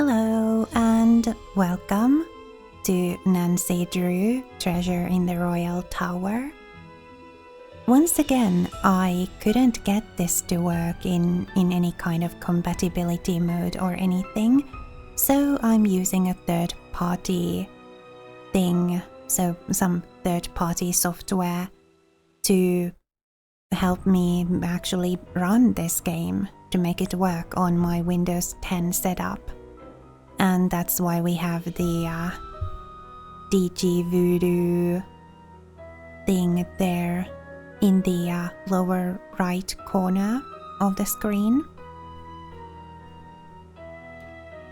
Hello and welcome to Nancy Drew Treasure in the Royal Tower. Once again, I couldn't get this to work in any kind of compatibility mode or anything, so I'm using a third-party thing, so some third-party software to help me actually run this game to make it work on my Windows 10 setup. And that's why we have the DG Voodoo thing there in the lower right corner of the screen.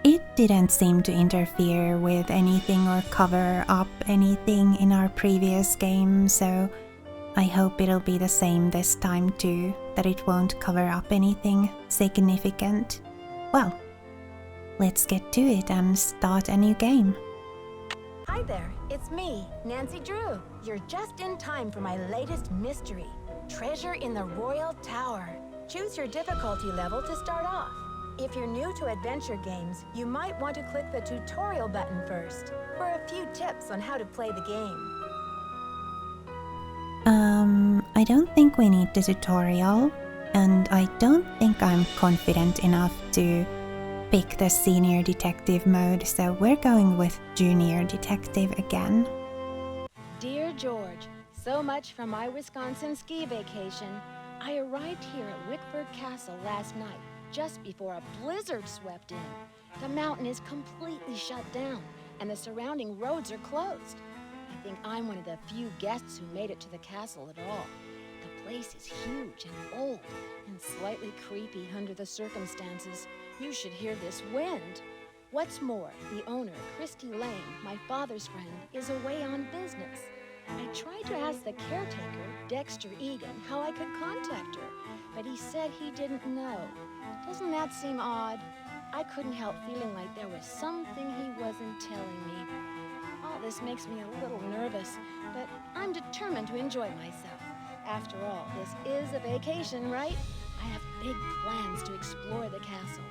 It didn't seem to interfere with anything or cover up anything in our previous game, so I hope it'll be the same this time too, that it won't cover up anything significant. Well, let's get to it and start a new game. Hi there, it's me, Nancy Drew. You're just in time for my latest mystery, Treasure in the Royal Tower. Choose your difficulty level to start off. If you're new to adventure games, you might want to click the tutorial button first for a few tips on how to play the game. I don't think we need the tutorial, and I don't think I'm confident enough to pick the senior detective mode, so we're going with junior detective again. Dear George, so much for my Wisconsin ski vacation. I arrived here at Wickford Castle last night, just before a blizzard swept in. The mountain is completely shut down, and the surrounding roads are closed. I think I'm one of the few guests who made it to the castle at all. The place is huge and old, and slightly creepy under the circumstances. You should hear this wind. What's more, the owner, Christy Lane, my father's friend, is away on business. I tried to ask the caretaker, Dexter Egan, how I could contact her, but he said he didn't know. Doesn't that seem odd? I couldn't help feeling like there was something he wasn't telling me. All this makes me a little nervous, but I'm determined to enjoy myself. After all, this is a vacation, right? I have big plans to explore the castle.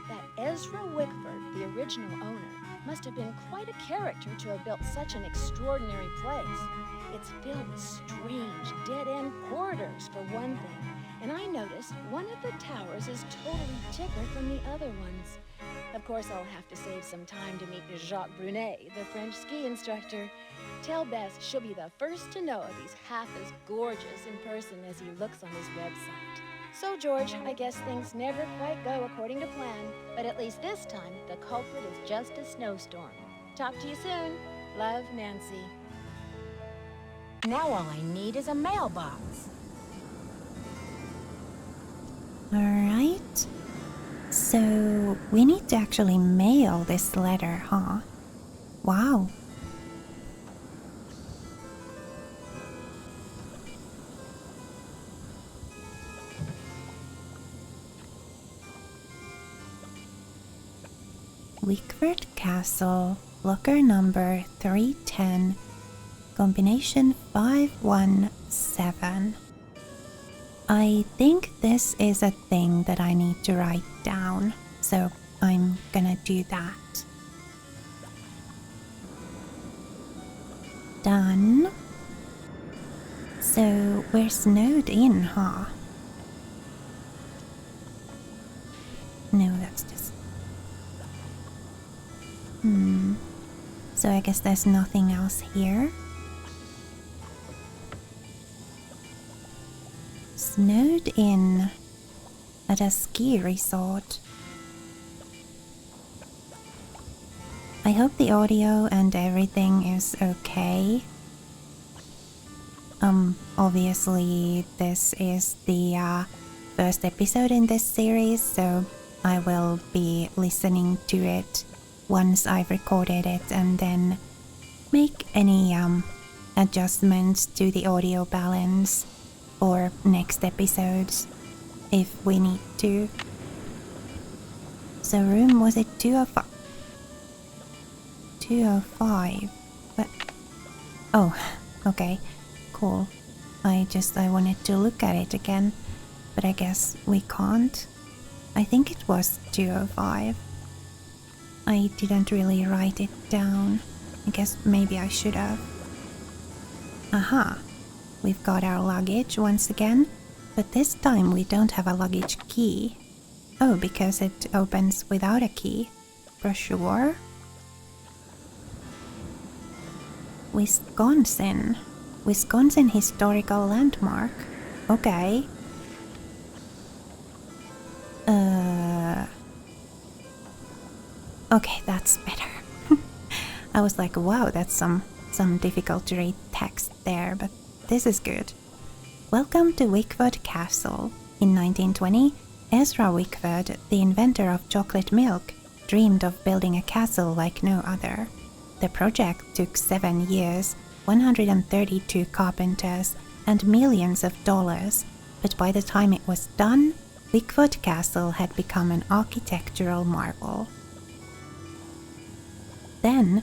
That Ezra Wickford, the original owner, must have been quite a character to have built such an extraordinary place. It's filled with strange, dead-end corridors, for one thing. And I noticed one of the towers is totally different from the other ones. Of course, I'll have to save some time to meet Jacques Brunet, the French ski instructor. Tell Bess she'll be the first to know if he's half as gorgeous in person as he looks on his website. So, George, I guess things never quite go according to plan, but at least this time, the culprit is just a snowstorm. Talk to you soon. Love, Nancy. Now all I need is a mailbox. Alright, so we need to actually mail this letter, huh? Wow. Wickford Castle, locker number 310, combination 517. I think this is a thing that I need to write down, so I'm gonna do that. Done. So we're snowed in, huh? No, that's just... So I guess there's nothing else here. Snowed in at a ski resort. I hope the audio and everything is okay. Obviously this is the first episode in this series, so I will be listening to it once I've recorded it and then make any adjustments to the audio balance for next episodes if we need to. So room, was it 205? 205. But oh, okay, cool. I wanted to look at it again, but I guess we can't. I think it was 205. I didn't really write it down. I guess maybe I should have. Aha! We've got our luggage once again, but this time we don't have a luggage key. Oh, because it opens without a key. For sure. Wisconsin. Wisconsin Historical Landmark. Okay. Okay, that's better. I was like, wow, that's some difficult to read text there, but this is good. Welcome to Wickford Castle. In 1920, Ezra Wickford, the inventor of chocolate milk, dreamed of building a castle like no other. The project took 7 years, 132 carpenters, and millions of dollars, but by the time it was done, Wickford Castle had become an architectural marvel. Then,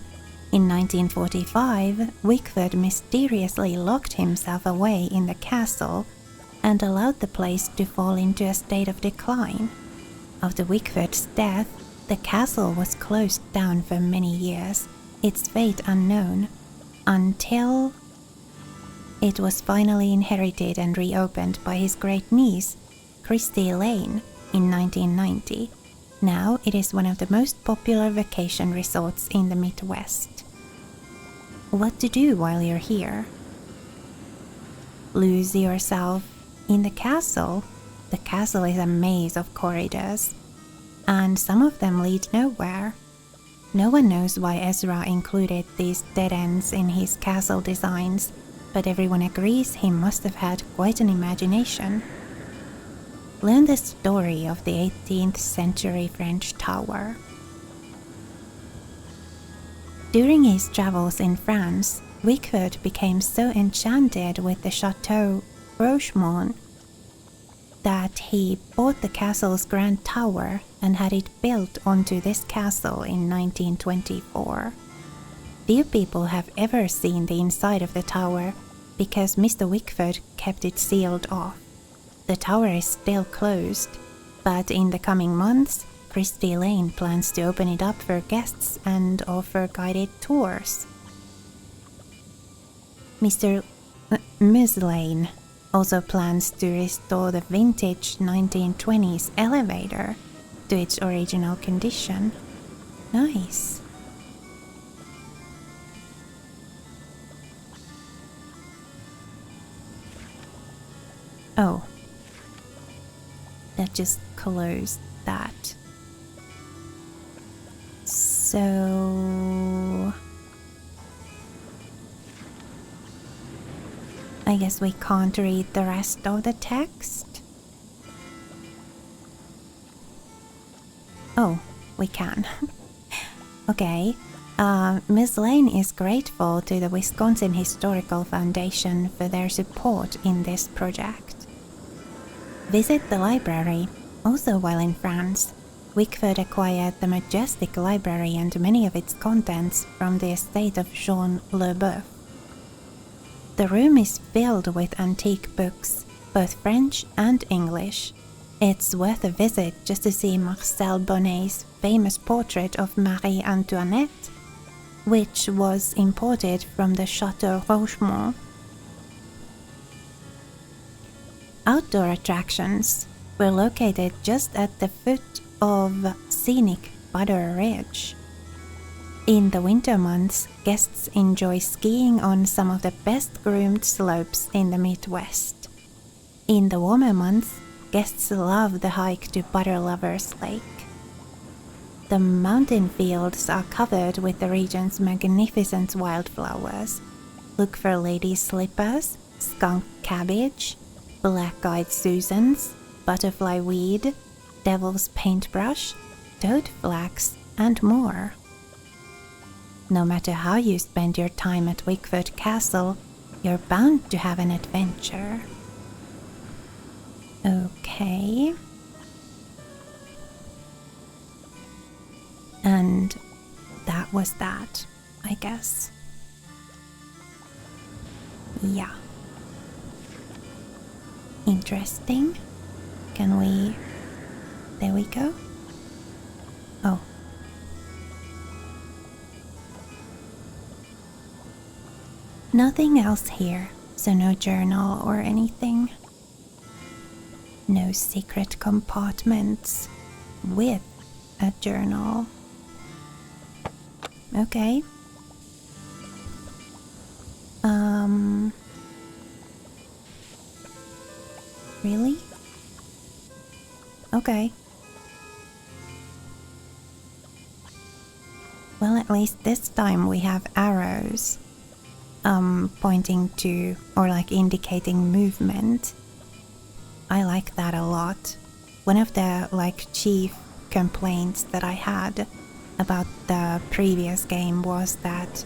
in 1945, Wickford mysteriously locked himself away in the castle and allowed the place to fall into a state of decline. After Wickford's death, the castle was closed down for many years, its fate unknown, until it was finally inherited and reopened by his great niece, Christy Lane, in 1990. Now it is one of the most popular vacation resorts in the Midwest. What to do while you're here? Lose yourself in the castle. The castle is a maze of corridors, and some of them lead nowhere. No one knows why Ezra included these dead ends in his castle designs, but everyone agrees he must have had quite an imagination. Learn the story of the 18th century French tower. During his travels in France, Wickford became so enchanted with the Chateau Rochemont that he bought the castle's grand tower and had it built onto this castle in 1924. Few people have ever seen the inside of the tower because Mr. Wickford kept it sealed off. The tower is still closed, but in the coming months, Christy Lane plans to open it up for guests and offer guided tours. Ms. Lane also plans to restore the vintage 1920s elevator to its original condition. Nice. Oh. That just closed that. So I guess we can't read the rest of the text. Oh, we can. Okay. Ms. Lane is grateful to the Wisconsin Historical Foundation for their support in this project. Visit the library. Also while in France, Wickford acquired the majestic library and many of its contents from the estate of Jean Leboeuf. The room is filled with antique books, both French and English. It's worth a visit just to see Marcel Bonnet's famous portrait of Marie Antoinette, which was imported from the Chateau Rochemont. Outdoor attractions were located just at the foot of scenic Butter Ridge. In the winter months, guests enjoy skiing on some of the best groomed slopes in the Midwest. In the warmer months, guests love the hike to Butter Lovers Lake. The mountain fields are covered with the region's magnificent wildflowers. Look for lady slippers, skunk cabbage, black-eyed Susans, butterfly weed, devil's paintbrush, toad flax, and more. No matter how you spend your time at Wickford Castle, you're bound to have an adventure. Okay. And that was that, I guess. Yeah. Interesting. Can we... There we go. Oh. Nothing else here, so no journal or anything. No secret compartments with a journal. Okay. Really? Okay. Well, at least this time we have arrows pointing to or like indicating movement. I like that a lot. One of the like chief complaints that I had about the previous game was that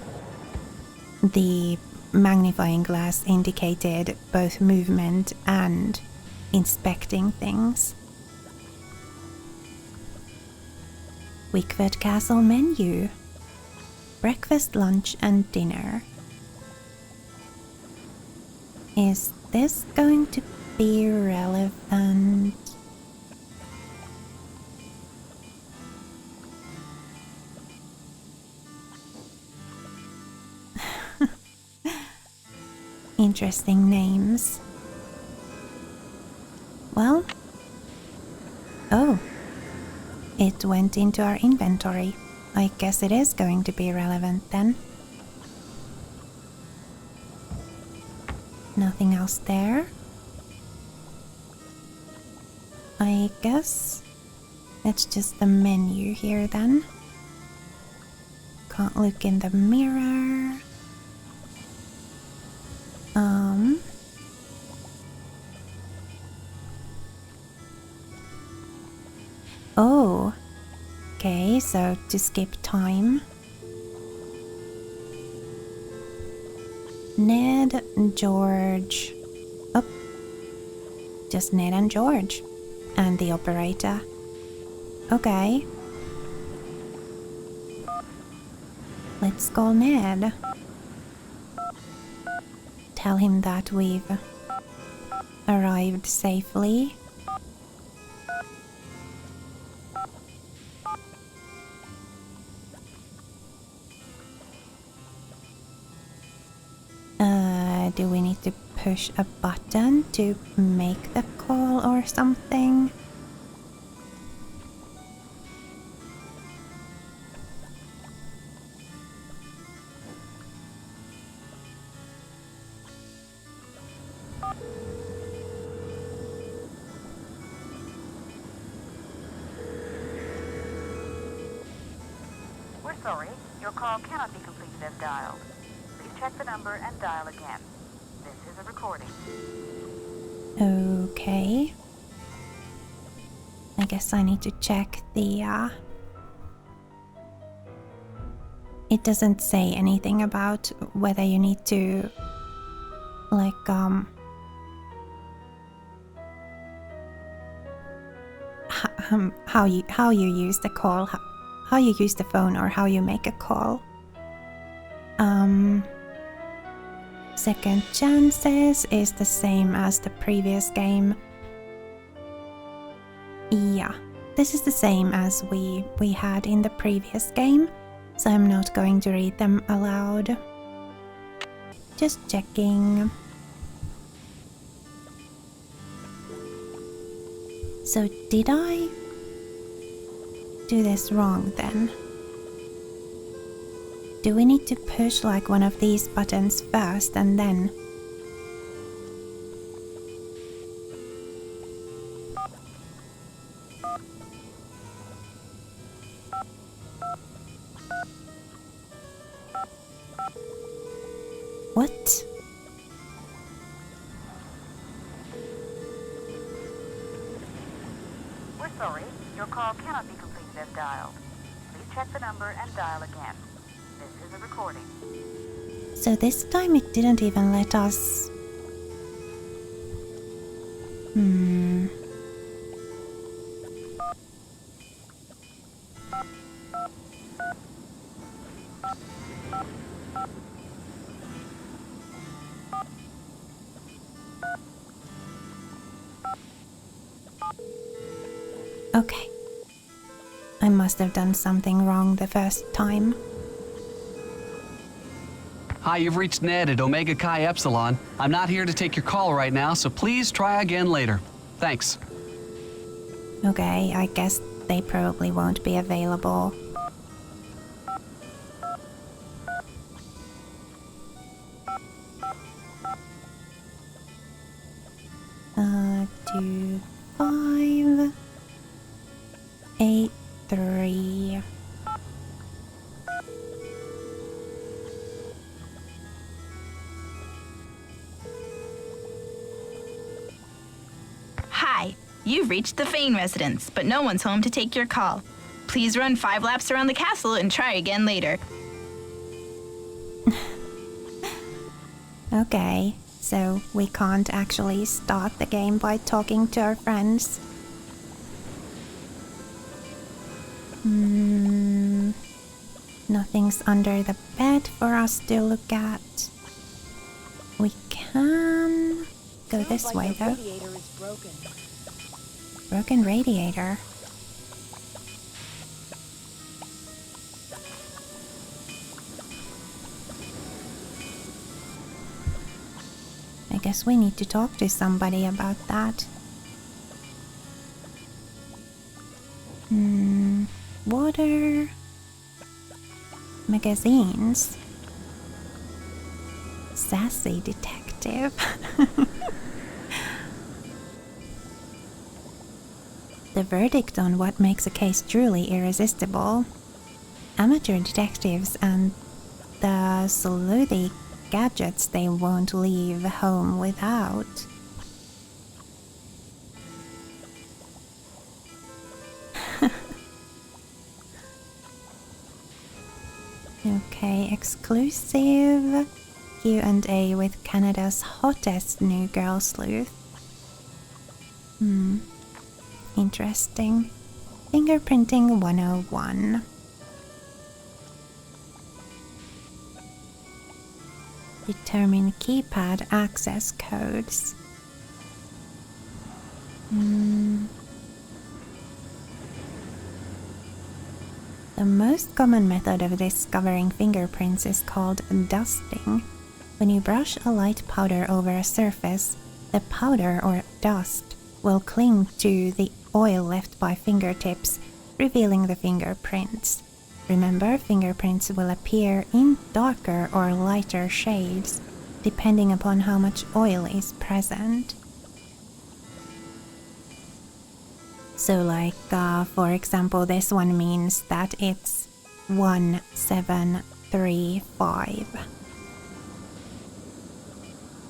the magnifying glass indicated both movement and inspecting things. Wickford Castle menu. Breakfast, lunch and dinner. Is this going to be relevant? Interesting names. Well, oh, it went into our inventory. I guess it is going to be relevant then. Nothing else there. I guess it's just the menu here then. Can't look in the mirror. Oh, okay, so to skip time. Ned, George. Oh, just Ned and George. And the operator. Okay. Let's call Ned. Tell him that we've arrived safely. Do we need to push a button to make the call or something? We're sorry, your call cannot be completed as dialed. Please check the number and dial again. This is a recording. Okay. I guess I need to check the It doesn't say anything about whether you need to like how you use the call, how you use the phone or how you make a call. Second chances is the same as the previous game. Yeah, this is the same as we had in the previous game, so I'm not going to read them aloud. Just checking. So did I do this wrong then? Do we need to push like one of these buttons first and then? What? We're sorry, your call cannot be completed as dialed. Please check the number and dial again. This is a recording. So this time it didn't even let us... Okay. I must have done something wrong the first time. Hi, you've reached Ned at Omega Chi Epsilon. I'm not here to take your call right now, so please try again later. Thanks. Okay, I guess they probably won't be available. Two, 5, 8, 3. Hi, you've reached the Fane residence, but no one's home to take your call. Please run 5 laps around the castle and try again later. Okay, so we can't actually start the game by talking to our friends. Nothing's under the bed for us to look at. We can go this way though. Radiator is broken. Broken radiator. I guess we need to talk to somebody about that. Water. Magazines. Sassy detective. The verdict on what makes a case truly irresistible. Amateur detectives and the sleuthy gadgets they won't leave home without. Okay, exclusive Q&A with Canada's hottest new girl sleuth. Interesting. Fingerprinting 101. Determine keypad access codes. The most common method of discovering fingerprints is called dusting. When you brush a light powder over a surface, the powder or dust will cling to the oil left by fingertips, revealing the fingerprints. Remember, fingerprints will appear in darker or lighter shades, depending upon how much oil is present. So like, for example, this one means that it's 1735.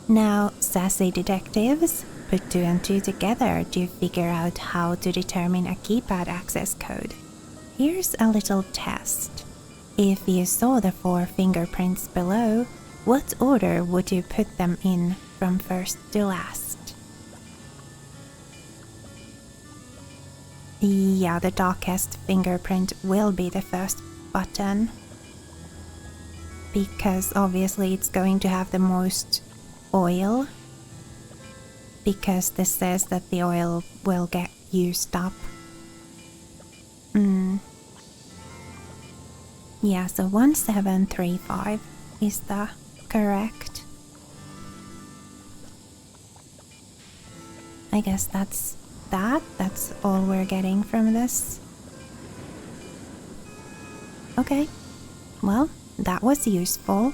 Now, sassy detectives put 2 and 2 together to figure out how to determine a keypad access code. Here's a little test. If you saw the 4 fingerprints below, what order would you put them in from first to last? Yeah, the darkest fingerprint will be the first button. Because obviously it's going to have the most oil. Because this says that the oil will get used up. Yeah, so 1735 is the correct. I guess that's all we're getting from this. Okay, well, that was useful.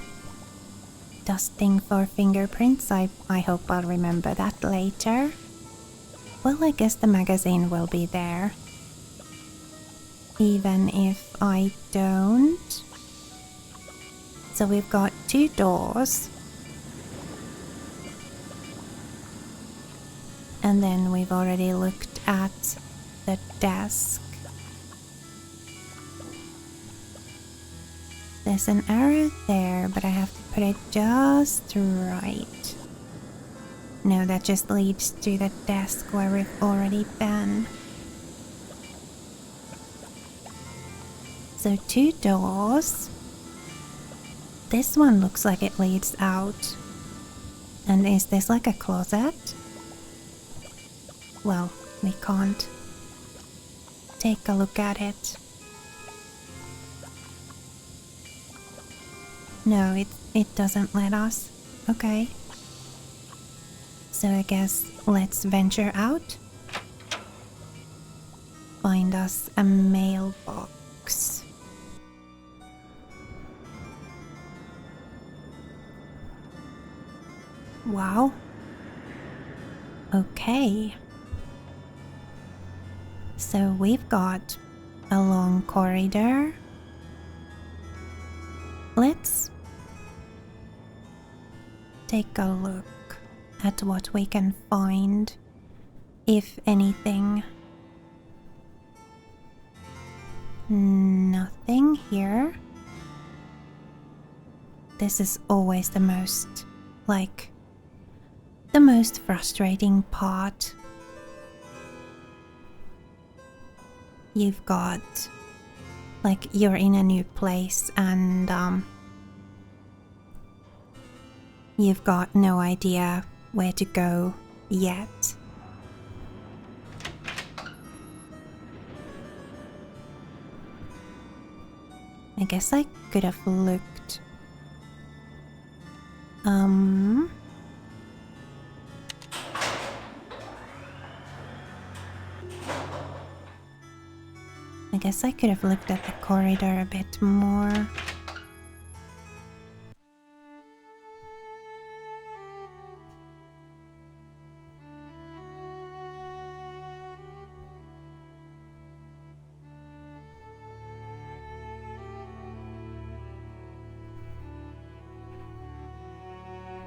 Dusting for fingerprints, I hope I'll remember that later. Well, I guess the magazine will be there. Even if I don't. So we've got 2 doors. And then we've already looked at the desk. There's an arrow there, but I have to put it just right. No, that just leads to the desk where we've already been. So 2 doors. This one looks like it leads out. And is this like a closet? Well, we can't. Take a look at it. No, it doesn't let us. Okay. So I guess let's venture out. Find us a mailbox. Wow. Okay. So we've got a long corridor. Let's take a look at what we can find, if anything. Nothing here. This is always the most frustrating part. You've got, you're in a new place and you've got no idea where to go yet. I guess I could have looked. I guess I could have looked at the corridor a bit more.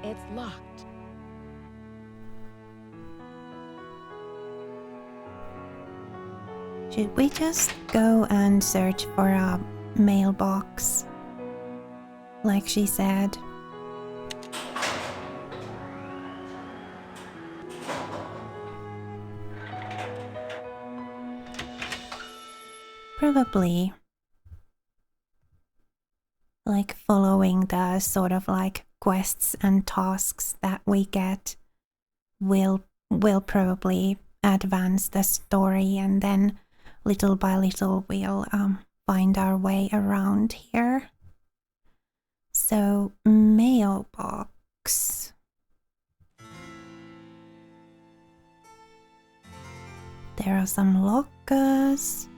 It's locked. Should we just go and search for a mailbox, like she said? Probably following the sort of quests and tasks that we get will probably advance the story, and then little by little we'll find our way around here. So, mailbox. There are some lockers.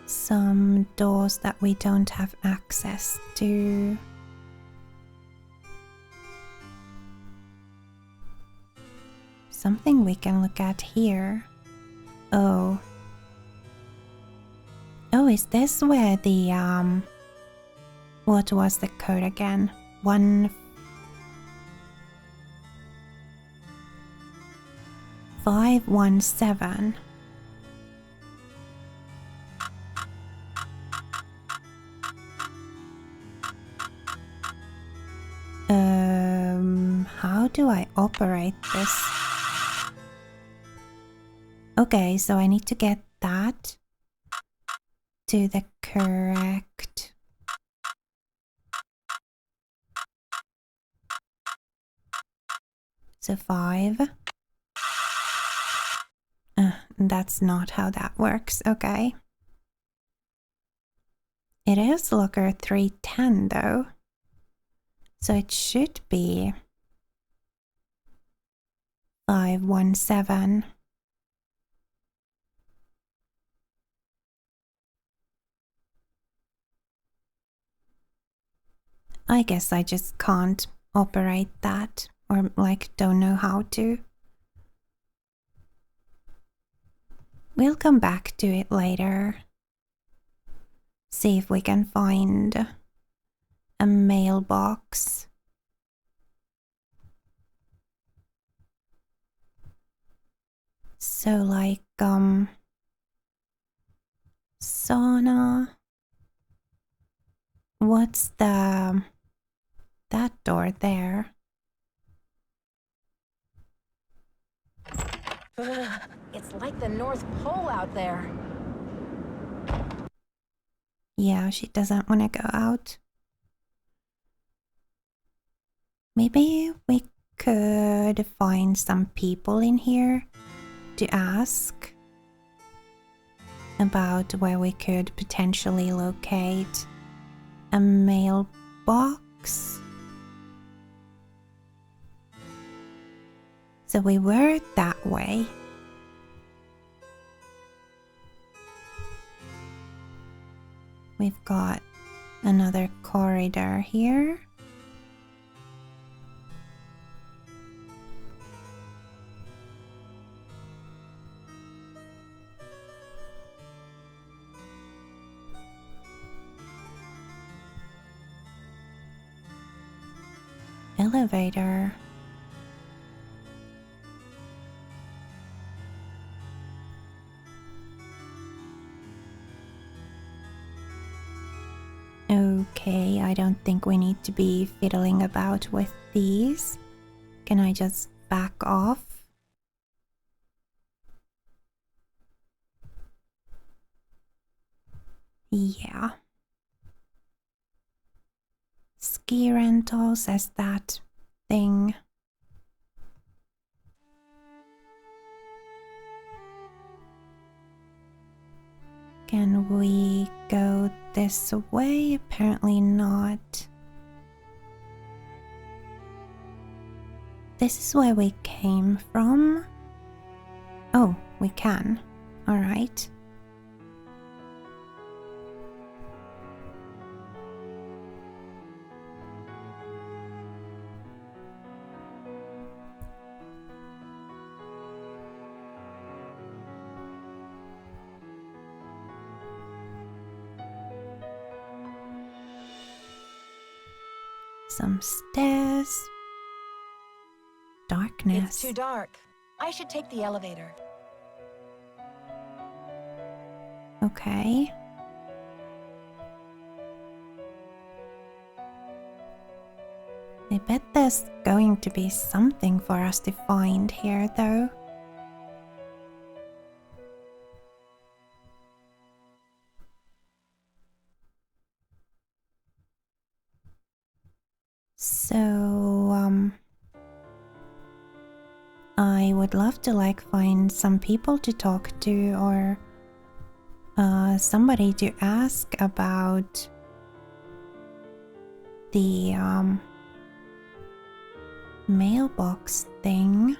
Some doors that we don't have access to. Something we can look at here. Oh. Oh, is this where the what was the code again? 1517. How do I operate this? Okay, so I need to get that to the correct. So 5. That's not how that works. Okay. It is locker 310 though. So it should be 517. I guess I just can't operate that, or don't know how to. We'll come back to it later. See if we can find a mailbox. So sauna. What's that door there? Ugh, it's like the North Pole out there. Yeah, she doesn't want to go out. Maybe we could find some people in here to ask about where we could potentially locate a mailbox. So we were that way. We've got another corridor here. Elevator. Okay, I don't think we need to be fiddling about with these. Can I just back off? Yeah. Ski rental says that thing. Can we go this way? Apparently not. This is where we came from. Oh, we can. All right. Some stairs. Darkness. It's too dark. I should take the elevator. Okay. I bet there's going to be something for us to find here, though. So, I would love to find some people to talk to or somebody to ask about the mailbox thing.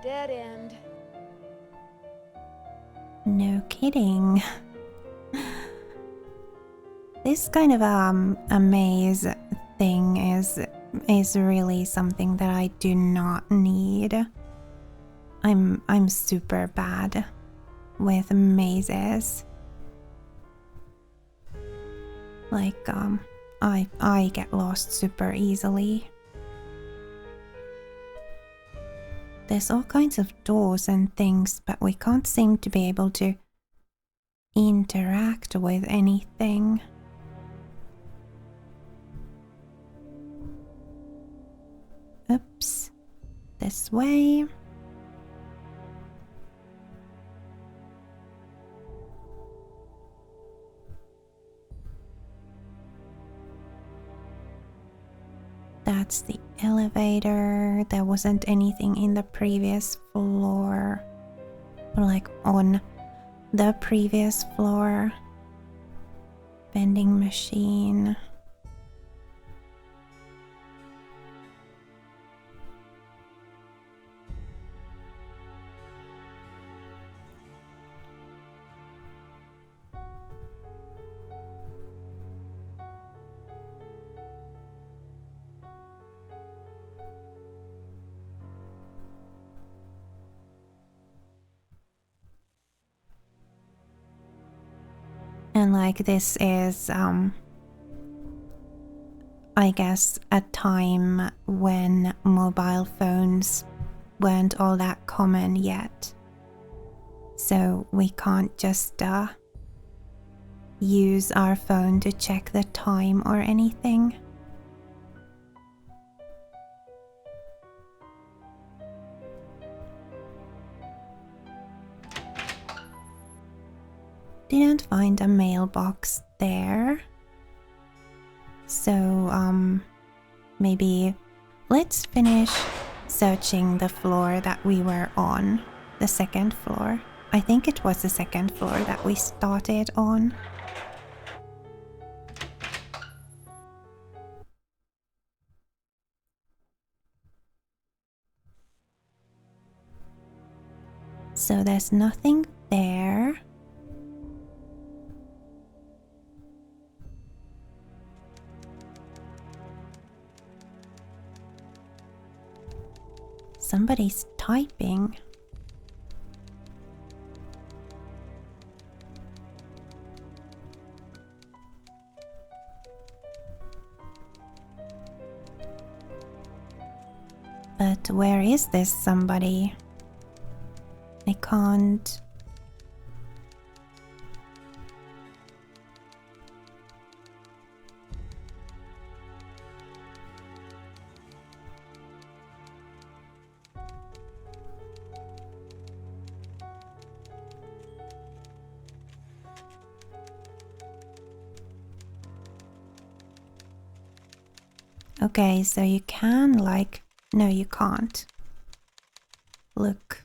Dead end. No kidding. This kind of a maze thing is really something that I do not need. I'm super bad with mazes. I get lost super easily. There's all kinds of doors and things, but we can't seem to be able to interact with anything. Oops. This way. That's the elevator. There wasn't anything in the previous floor. Or on the previous floor. Vending machine. And this is, I guess, a time when mobile phones weren't all that common yet. So we can't just use our phone to check the time or anything. Didn't find a mailbox there. So, maybe let's finish searching the floor that we were on. The second floor. I think it was the second floor that we started on. So there's nothing there. Somebody's typing. But where is this somebody? I can't. Okay, so you can like, no, you can't. Look.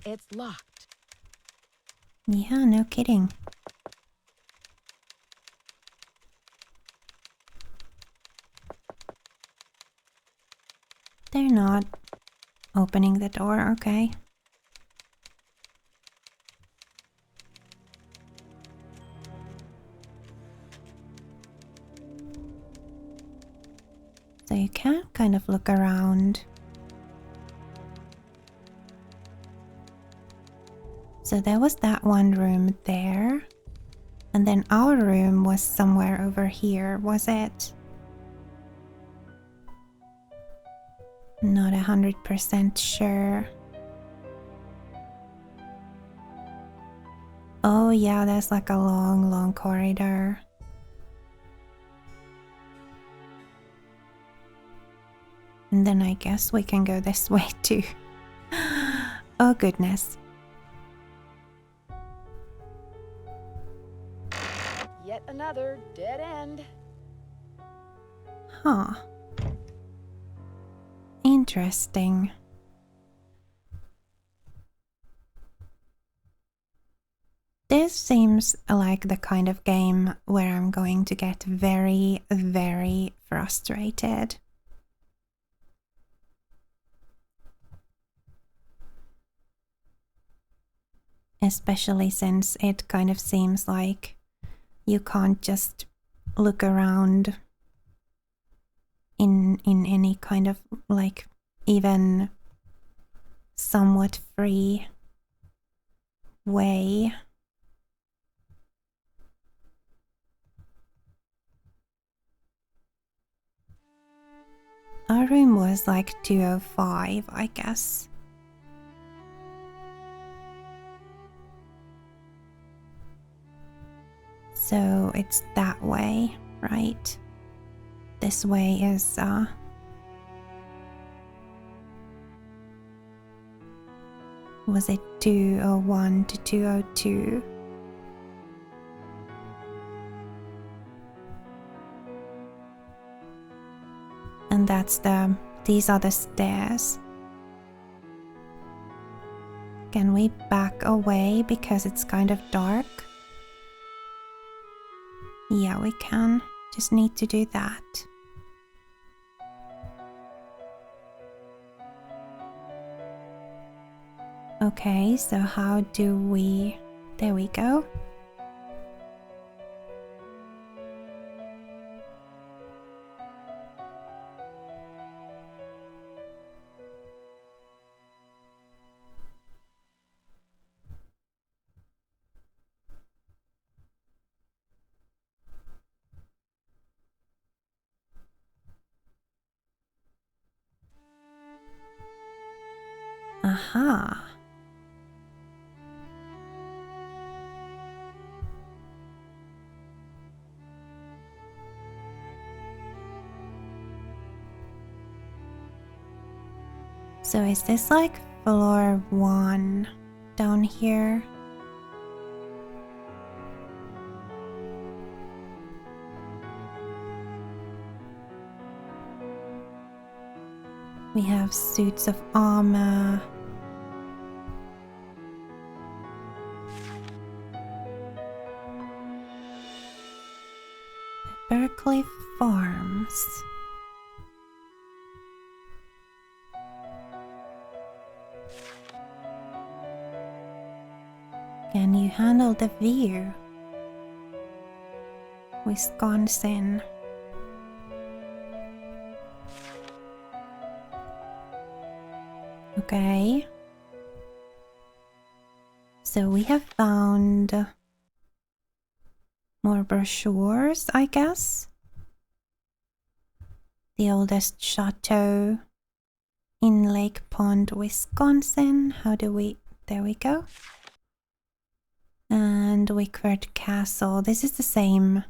It's locked. Yeah, no kidding. They're not opening the door, okay. So you can kind of look around. So there was that one room there. And then our room was somewhere over here, was it? Not 100% sure. Oh yeah, there's like a long corridor. And then I guess we can go this way too. Oh goodness. Yet another dead end. Huh. Interesting. This seems like the kind of game where I'm going to get very, very frustrated. Especially since it kind of seems like you can't just look around in any kind of like even somewhat free way. Our room was like 205, I guess. So it's that way, right? This way is was it 201 to 202? And these are the stairs. Can we back away because it's kind of dark? Yeah, we can. Just need to do that. Okay, so how do we... There we go. Aha. So is this like floor 1 down here? We have suits of armor. Berkeley Farms. Can you handle the view? Wisconsin. Okay. So we have found more brochures, I guess. The oldest chateau in Lake Pond, Wisconsin. There we go. And Wickford Castle. This is the same.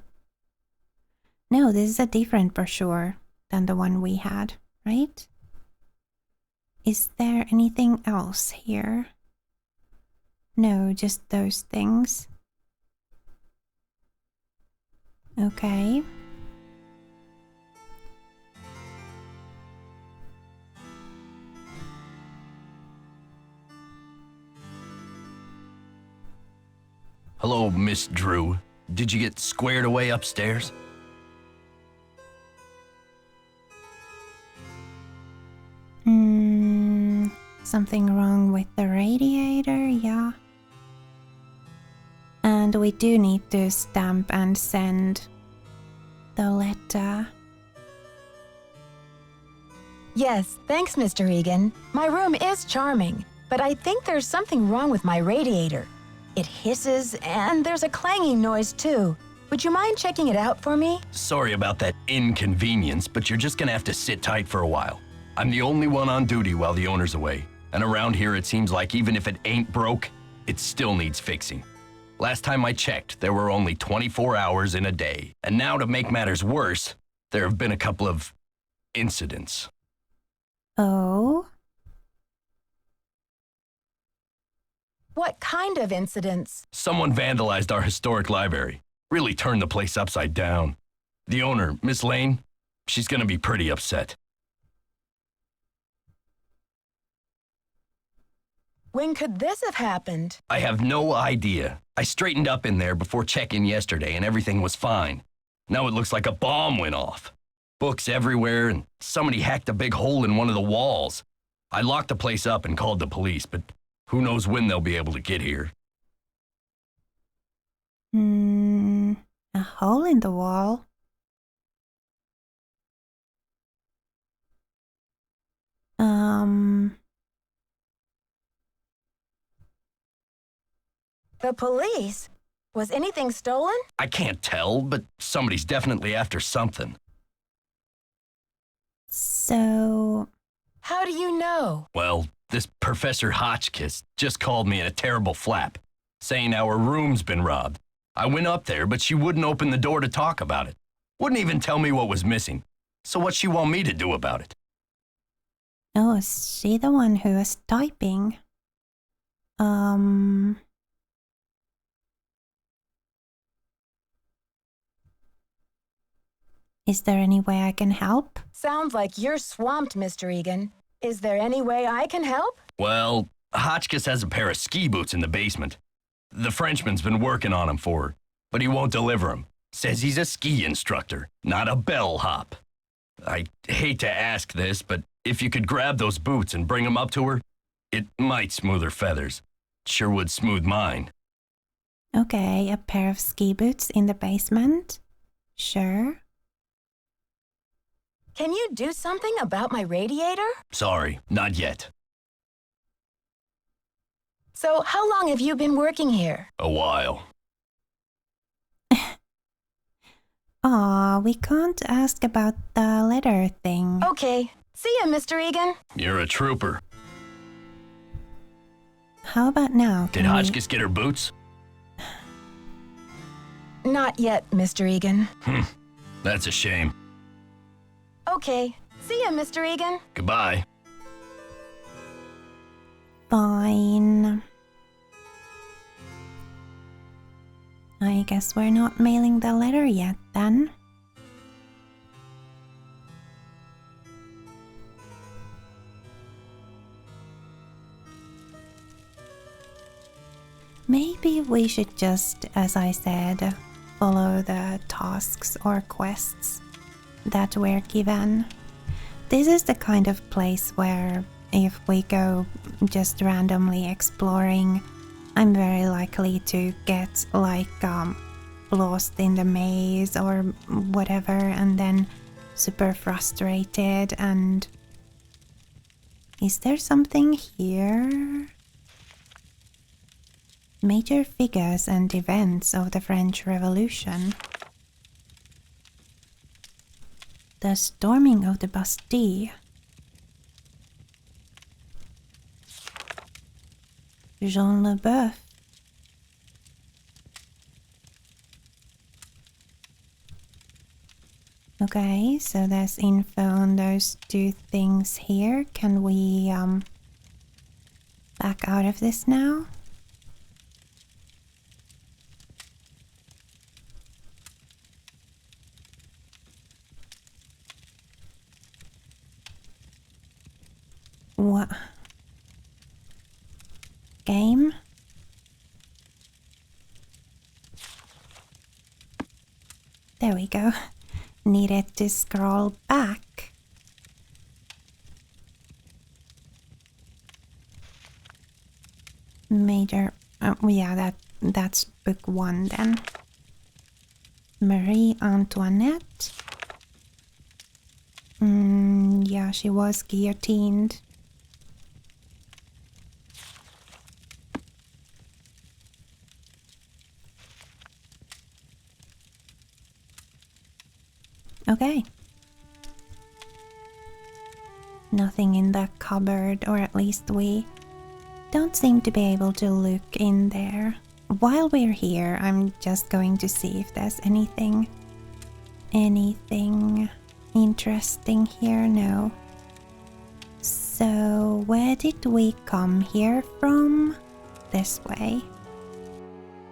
No, this is a different brochure than the one we had, right? Is there anything else here? No, just those things. Okay. Hello, Miss Drew. Did you get squared away upstairs? Something wrong with the radiator, yeah. And we do need to stamp and send the letter. Yes, thanks, Mr. Egan. My room is charming, but I think there's something wrong with my radiator. It hisses, and there's a clanging noise, too. Would you mind checking it out for me? Sorry about that inconvenience, but you're just gonna have to sit tight for a while. I'm the only one on duty while the owner's away. And around here, it seems like even if it ain't broke, it still needs fixing. Last time I checked, there were only 24 hours in a day. And now to make matters worse, there have been a couple of incidents. Oh? What kind of incidents? Someone vandalized our historic library. Really turned the place upside down. The owner, Miss Lane, she's gonna be pretty upset. When could this have happened? I have no idea. I straightened up in there before check-in yesterday and everything was fine. Now it looks like a bomb went off. Books everywhere and somebody hacked a big hole in one of the walls. I locked the place up and called the police, but who knows when they'll be able to get here. A hole in the wall? The police? Was anything stolen? I can't tell, but somebody's definitely after something. So... How do you know? Well, this Professor Hotchkiss just called me in a terrible flap, saying our room's been robbed. I went up there, but she wouldn't open the door to talk about it. Wouldn't even tell me what was missing. So what's she want me to do about it? Oh, is she the one who was typing? Is there any way I can help? Sounds like you're swamped, Mr. Egan. Is there any way I can help? Well, Hotchkiss has a pair of ski boots in the basement. The Frenchman's been working on them for her, but he won't deliver them. Says he's a ski instructor, not a bellhop. I hate to ask this, but if you could grab those boots and bring them up to her, it might smooth her feathers. Sure would smooth mine. Okay, a pair of ski boots in the basement? Sure. Can you do something about my radiator? Sorry, not yet. So how long have you been working here? A while. Aw, we can't ask about the letter thing. Okay. See ya, Mr. Egan. You're a trooper. How about now? Did Hotchkiss get her boots? Not yet, Mr. Egan. That's a shame. Okay. See ya, Mr. Egan. Goodbye. Fine. I guess we're not mailing the letter yet then. Maybe we should just, as I said, follow the tasks or quests that we're given. This is the kind of place where if we go just randomly exploring, I'm very likely to get lost in the maze or whatever and then super frustrated. And is there something here? Major figures and events of the French Revolution. The storming of the Bastille. Jean Leboeuf. Okay, so there's info on those two things here. Can we back out of this now? What? Game? There we go. Needed to scroll back. Major. Yeah, that's book 1 then. Marie Antoinette. Yeah, she was guillotined. Okay. Nothing in the cupboard, or at least we don't seem to be able to look in there. While we're here, I'm just going to see if there's anything interesting here. No. So, where did we come here from? This way.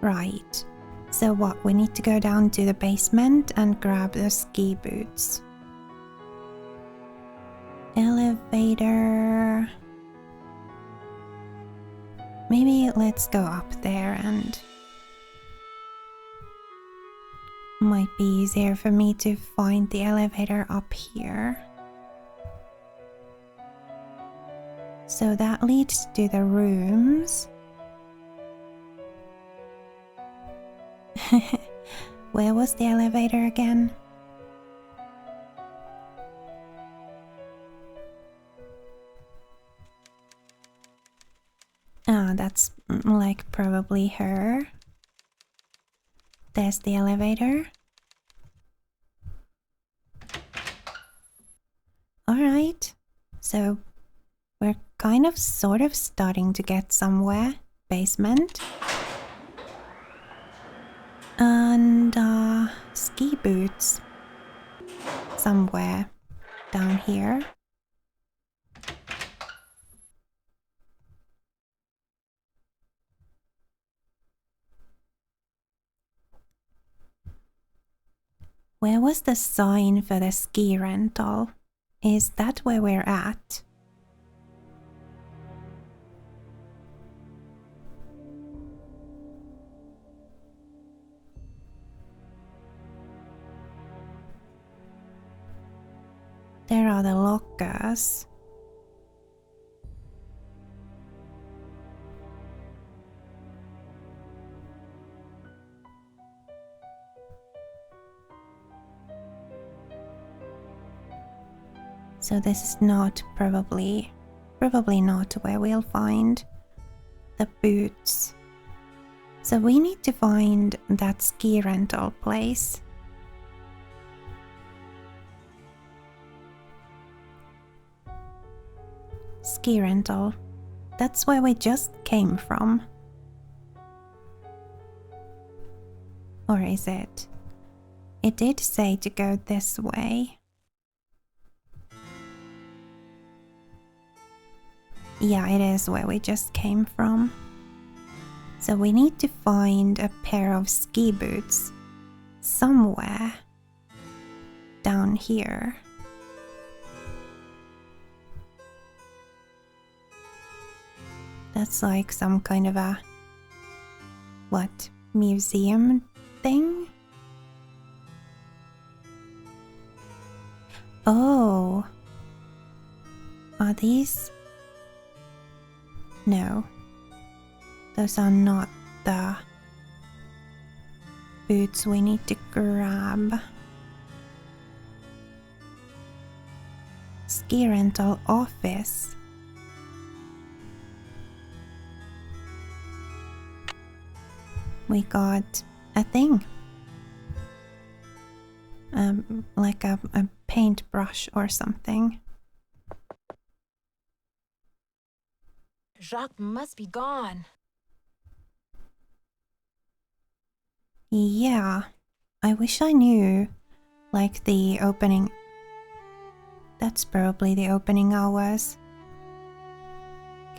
Right. So what, we need to go down to the basement and grab the ski boots. Elevator. Maybe let's go up there and might be easier for me to find the elevator up here. So that leads to the rooms. Where was the elevator again? Ah, that's like probably her. There's the elevator. Alright, so we're kind of sort of starting to get somewhere. Basement. And ski boots somewhere down here. Where was the sign for the ski rental? Is that where we're at? There are the lockers. So this is not probably not where we'll find the boots. So we need to find that ski rental place. Ski rental. That's where we just came from. Or is it? It did say to go this way. Yeah, it is where we just came from. So we need to find a pair of ski boots somewhere down here. That's like some kind of a, what, museum thing? Oh. Are these? No. Those are not the boots we need to grab. Ski rental office. We got a thing. Like a paintbrush or something. Jacques must be gone. Yeah, I wish I knew, like, the opening. That's probably the opening hours.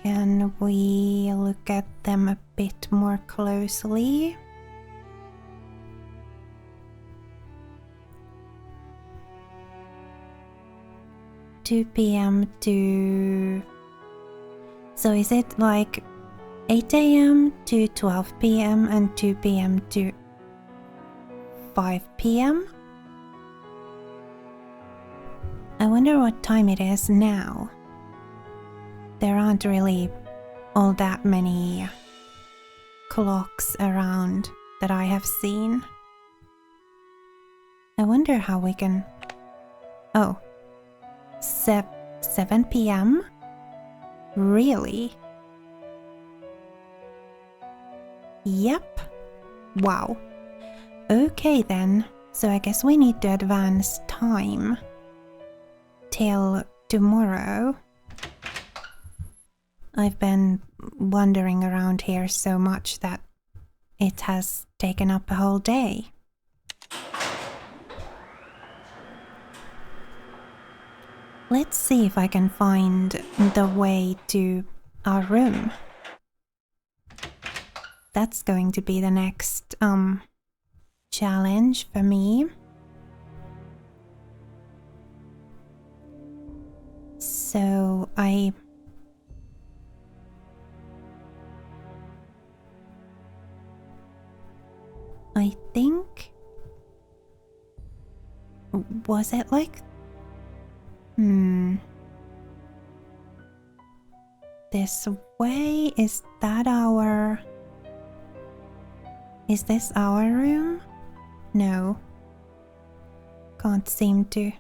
Can we look at them a bit more closely? $2 p.m. to... So is it like 8 a.m. to 12 p.m. and 2 p.m. to 5 p.m.? I wonder what time it is now. There aren't really all that many clocks around that I have seen. I wonder how we can... Oh. 7 p.m.? Really? Yep. Wow. Okay then. So I guess we need to advance time till tomorrow. I've been wandering around here so much that it has taken up a whole day. Let's see if I can find the way to our room. That's going to be the next challenge for me. So I think, was it like this way? Is this our room? No. Can't seem to.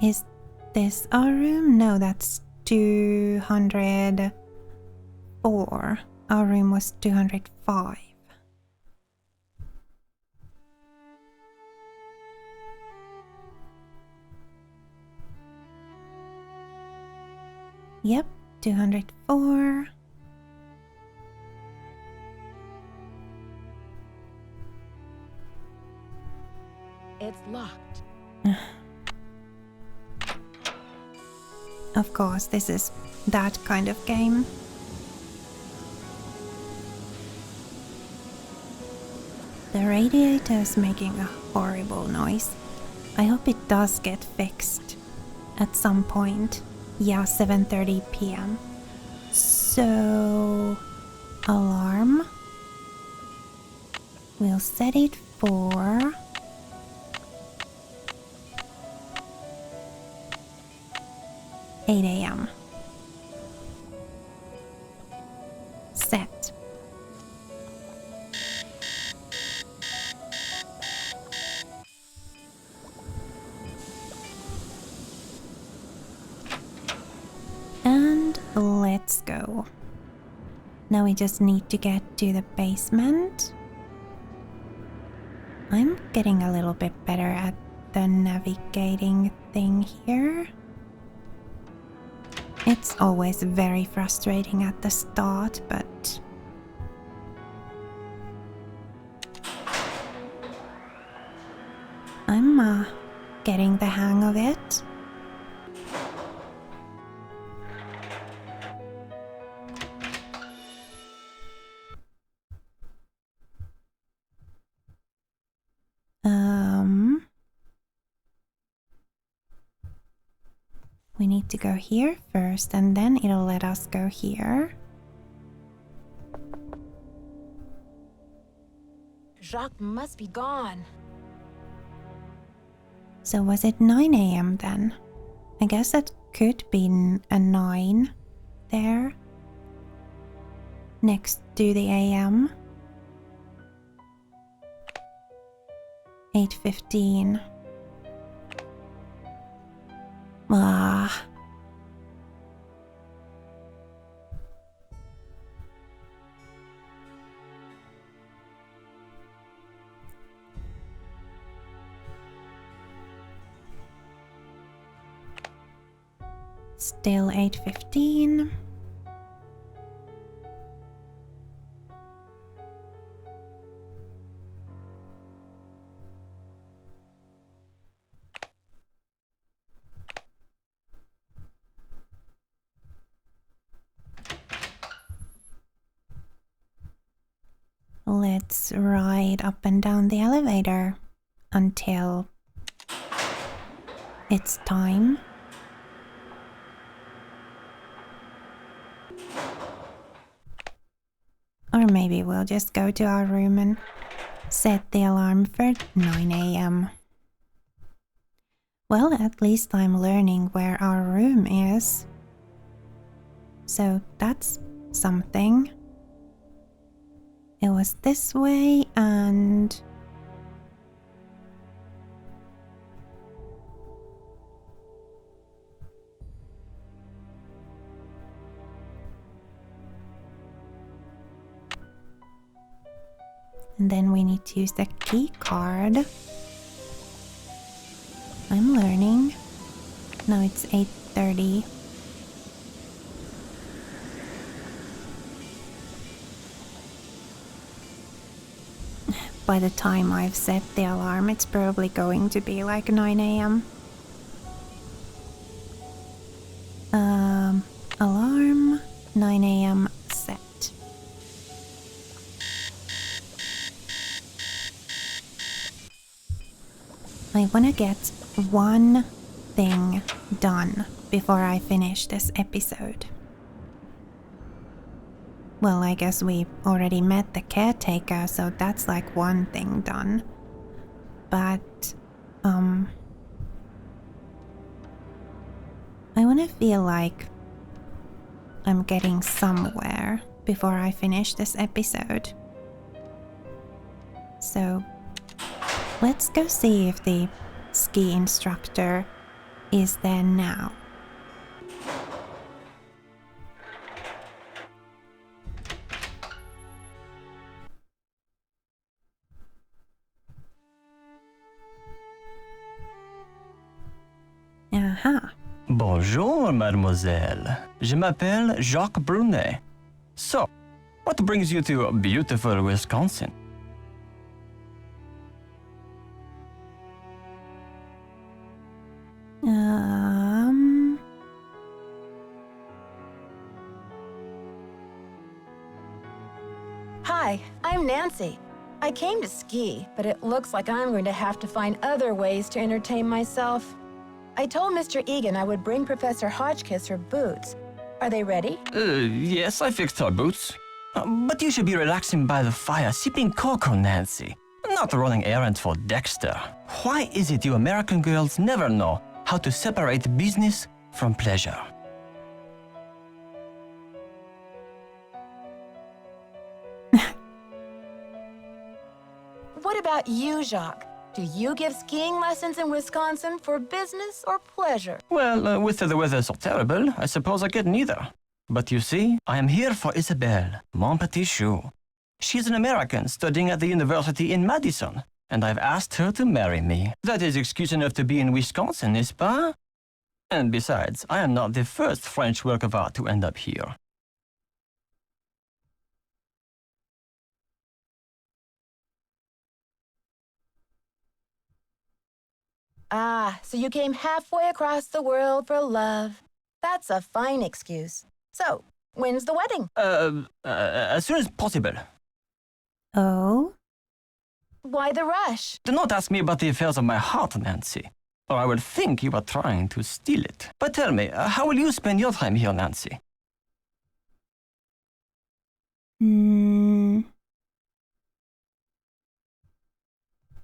Is this our room? No, that's 204. Our room was 205. Yep, 204. It's locked. Of course, this is that kind of game. The radiator is making a horrible noise. I hope it does get fixed at some point. Yeah, 7:30 p.m. So, alarm. We'll set it for 8 a.m. Set. And let's go. Now we just need to get to the basement. I'm getting a little bit better at the navigating thing here. It's always very frustrating at the start, but I'm getting the hang of it. We need to go here first and then it'll let us go here. Jacques must be gone. So was it 9 a.m. then? I guess it could be a 9 there. Next to the a.m. 8:15. Ah. Still 8:15. Let's ride up and down the elevator until it's time. Or maybe we'll just go to our room and set the alarm for 9 a.m. Well, at least I'm learning where our room is. So that's something. It was this way and... and then we need to use the key card. I'm learning. Now it's 8:30. By the time I've set the alarm, it's probably going to be like 9 a.m. Alarm, 9 a.m. set. I want to get one thing done before I finish this episode. Well, I guess we already met the caretaker, so that's like one thing done. But, I want to feel like I'm getting somewhere before I finish this episode. So, let's go see if the ski instructor is there now. Aha. Bonjour, mademoiselle. Je m'appelle Jacques Brunet. So, what brings you to beautiful Wisconsin? Hi, I'm Nancy. I came to ski, but it looks like I'm going to have to find other ways to entertain myself. I told Mr. Egan I would bring Professor Hotchkiss her boots. Are they ready? Yes, I fixed our boots. But you should be relaxing by the fire, sipping cocoa, Nancy. Not running errands for Dexter. Why is it you American girls never know how to separate business from pleasure? What about you, Jacques? Do you give skiing lessons in Wisconsin for business or pleasure? Well, with the weather so terrible, I suppose I get neither. But you see, I am here for Isabelle, mon petit chou. She's an American studying at the university in Madison, and I've asked her to marry me. That is excuse enough to be in Wisconsin, n'est-ce pas? And besides, I am not the first French work of art to end up here. Ah, so you came halfway across the world for love. That's a fine excuse. So, when's the wedding? As soon as possible. Oh? Why the rush? Do not ask me about the affairs of my heart, Nancy, or I will think you are trying to steal it. But tell me, how will you spend your time here, Nancy?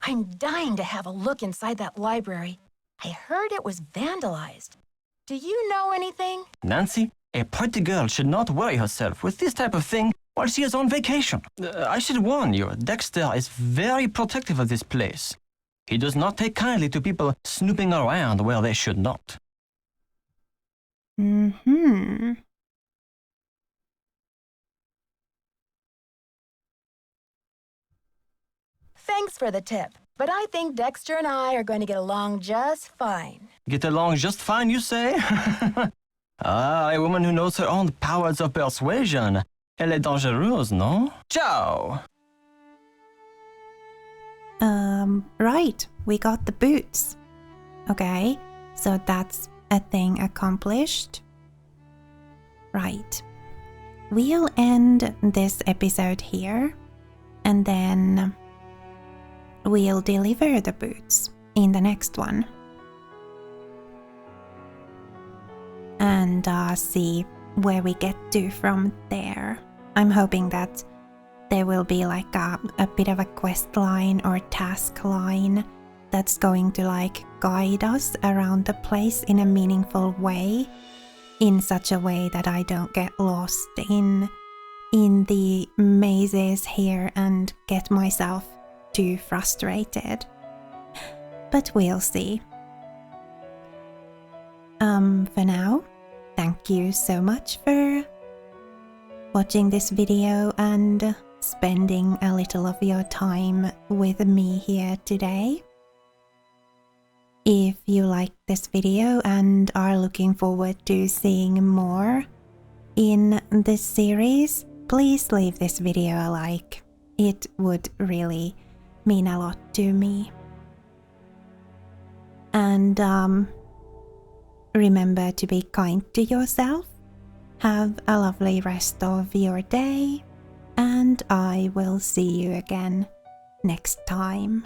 I'm dying to have a look inside that library. I heard it was vandalized. Do you know anything? Nancy, a pretty girl should not worry herself with this type of thing while she is on vacation. I should warn you, Dexter is very protective of this place. He does not take kindly to people snooping around where they should not. Thanks for the tip, but I think Dexter and I are going to get along just fine. Get along just fine, you say? A woman who knows her own powers of persuasion. Elle est dangereuse, no? Ciao! Right, we got the boots. Okay, so that's a thing accomplished. Right. We'll end this episode here, and then we'll deliver the boots in the next one. And see where we get to from there. I'm hoping that there will be like a bit of a quest line or task line that's going to like guide us around the place in a meaningful way, in such a way that I don't get lost in the mazes here and get myself too frustrated. But we'll see. For now, thank you so much for watching this video and spending a little of your time with me here today. If you liked this video and are looking forward to seeing more in this series, please leave this video a like. It would really mean a lot to me. And remember to be kind to yourself. Have a lovely rest of your day, and I will see you again next time.